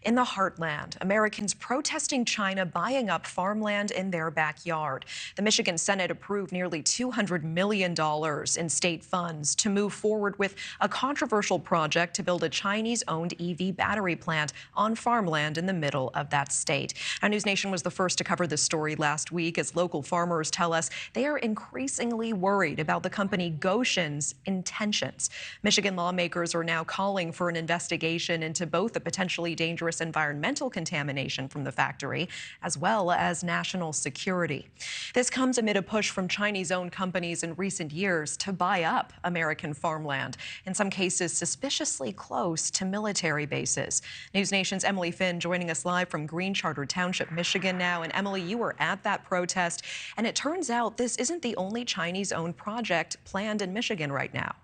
In the heartland, Americans protesting China buying up farmland in their backyard. The Michigan Senate approved nearly $200 million in state funds to move forward with a controversial project to build a Chinese-owned EV battery plant on farmland in the middle of that state. Now, NewsNation was the first to cover this story last week as local farmers tell us they are increasingly worried about the company Goshen's intentions. Michigan lawmakers are now calling for an investigation into both the potentially dangerous environmental contamination from the factory as well as national security. This comes amid a push from Chinese-owned companies in recent years to buy up American farmland, in some cases suspiciously close to military bases. NewsNation's Emily Finn joining us live from Green Charter Township, Michigan now. And Emily, you were at that protest, and it turns out this isn't the only Chinese-owned project planned in Michigan right now.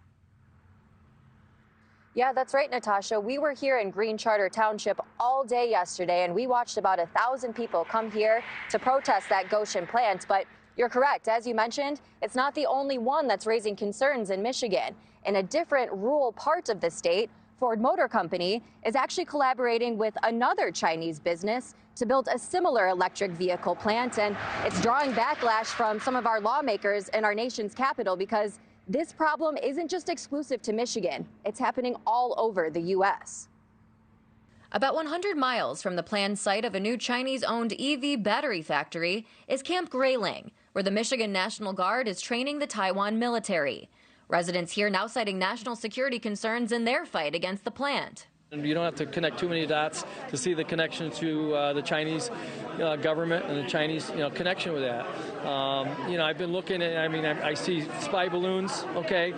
Yeah, that's right, Natasha. We were here in Green Charter Township all day yesterday, and we watched about 1,000 people come here to protest that Goshen plant. But you're correct. As you mentioned, it's not the only one that's raising concerns in Michigan. In a different rural part of the state, Ford Motor Company is actually collaborating with another Chinese business to build a similar electric vehicle plant. And it's drawing backlash from some of our lawmakers in our nation's capital because this problem isn't just exclusive to Michigan. It's happening all over the U.S. About 100 miles from the planned site of a new Chinese-owned EV battery factory is Camp Grayling, where the Michigan National Guard is training the Taiwan military. Residents here now citing national security concerns in their fight against the plant. You don't have to connect too many dots to see the connection to the Chinese government and the Chinese connection with that. I've been looking at, I see spy balloons, okay?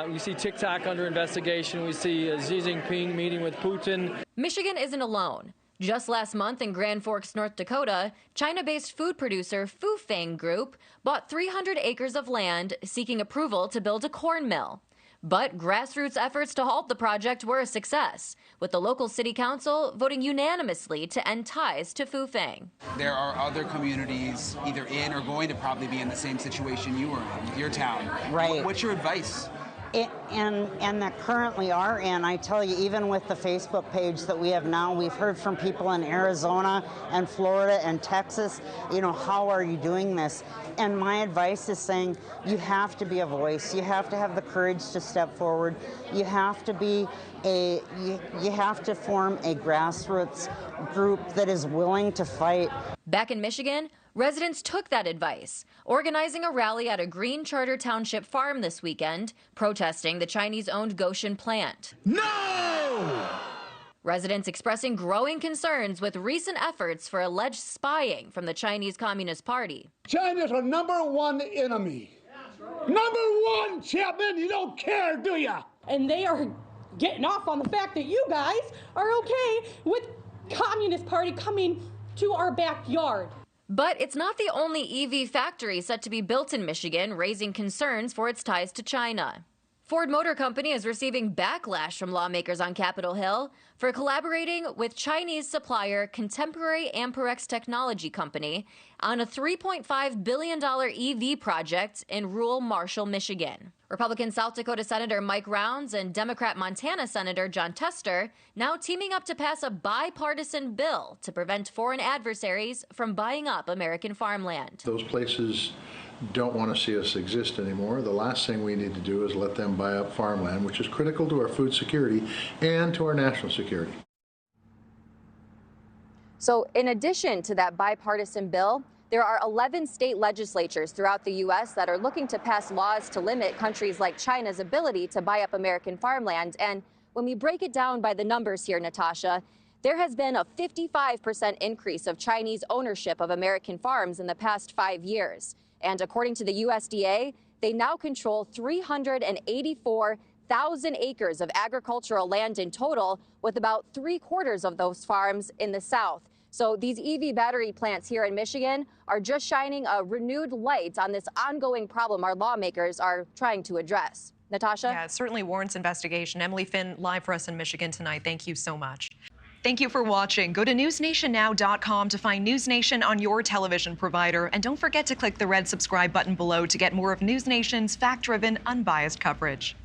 We see TikTok under investigation. We see Xi Jinping meeting with Putin. Michigan isn't alone. Just last month in Grand Forks, North Dakota, China-based food producer Fufeng Group bought 300 acres of land seeking approval to build a corn mill. But grassroots efforts to halt the project were a success, with the local city council voting unanimously to end ties to Fufeng. There are other communities either in or going to probably be in the same situation you were in with your town. Right. What's your advice? And that currently are in. I tell you, even with the Facebook page that we have now, we've heard from people in Arizona and Florida and Texas, how are you doing this? And my advice is saying you have to be a voice. You have to have the courage to step forward. You have to be you have to form a grassroots group that is willing to fight. Back in Michigan, residents took that advice, organizing a rally at a Green Charter Township farm this weekend, protesting the Chinese-owned Goshen plant. No! Residents expressing growing concerns with recent efforts for alleged spying from the Chinese Communist Party. China's our #1 enemy. #1, Chapman, you don't care, do ya? And they are getting off on the fact that you guys are okay with Communist Party coming to our backyard. But it's not the only EV factory set to be built in Michigan, raising concerns for its ties to China. Ford Motor Company is receiving backlash from lawmakers on Capitol Hill for collaborating with Chinese supplier Contemporary Amperex Technology Company on a $3.5 billion EV project in rural Marshall, Michigan. Republican South Dakota Senator Mike Rounds and Democrat Montana Senator John Tester now teaming up to pass a bipartisan bill to prevent foreign adversaries from buying up American farmland. Those places don't want to see us exist anymore. The last thing we need to do is let them buy up farmland, which is critical to our food security and to our national security. So in addition to that bipartisan bill, there are 11 state legislatures throughout the U.S. that are looking to pass laws to limit countries like China's ability to buy up American farmland. And when we break it down by the numbers here, Natasha, there has been a 55% increase of Chinese ownership of American farms in the past 5 years. And according to the USDA, they now control 384,000 acres of agricultural land in total, with about 3/4 of those farms in the South. So these EV battery plants here in Michigan are just shining a renewed light on this ongoing problem our lawmakers are trying to address. Natasha? Yeah, it certainly warrants investigation. Emily Finn, live for us in Michigan tonight. Thank you so much. Thank you for watching. Go to newsnationnow.com to find NewsNation on your television provider. And don't forget to click the red subscribe button below to get more of NewsNation's fact-driven, unbiased coverage.